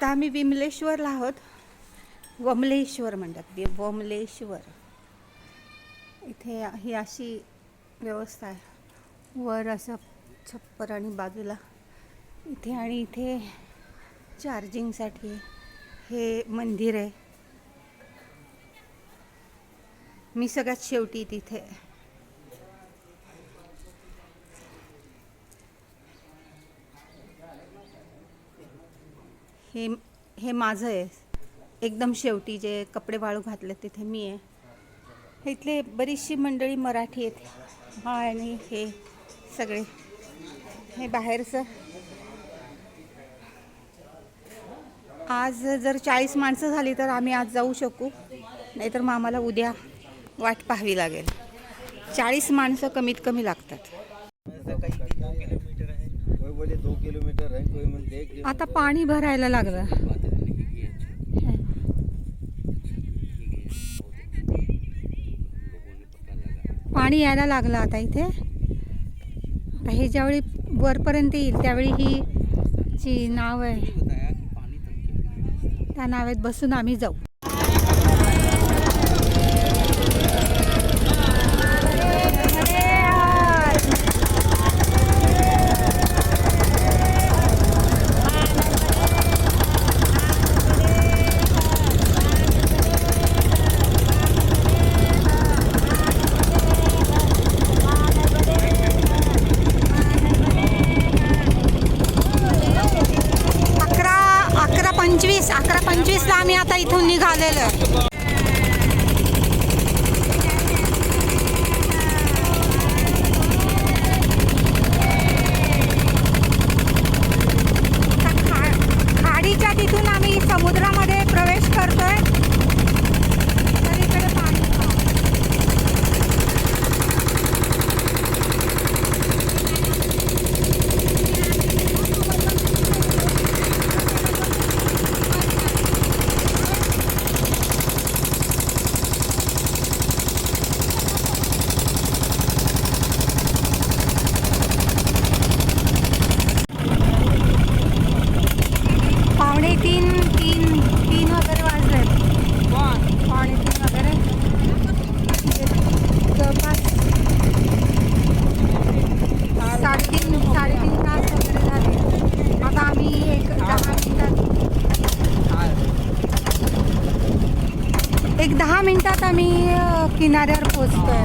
आता आम्ही विमलेश्वरला आहोत. वमलेश्वर म्हणतात, वमलेश्वर. इथे ही अशी व्यवस्था आहे, वर असं छप्पर आणि बाजूला इथे, आणि इथे चार्जिंगसाठी हे मंदिर आहे. मी सगळ्यात शेवटी तिथे. हे माझं आहे एकदम शेवटी, जे कपडे वाळू घातले तिथे मी आहे. इथले बरीचशी मंडळी मराठी आहेत. हा, आणि हे सगळे हे बाहेरचं. आज जर 40 माणसं झाली तर आम्ही आज जाऊ शकू, नाहीतर मग आम्हाला उद्या वाट पाहावी लागेल. 40 माणसं कमीत कमी लागतात. आता पाणी भरायला लागलं. पाणी यायला लागलं आता इथे. आता हे ज्यावेळी वरपर्यंत येईल त्यावेळी ही जी नाव आहे त्या नावेत बसून आम्ही जाऊ. अकरा 25 ला आम्ही आता इथून निघालेलो. खाडीच्या तिथून आम्ही समुद्रामध्ये प्रवेश करतोय. तर इकडे पाणी तीन वगैरे वाजले. पावणे 3 वगैरे जवळपास 3.5 तास वगैरे झाले. आता आम्ही एक 10 मिनिटात आम्ही किनाऱ्यावर पोहोचतोय.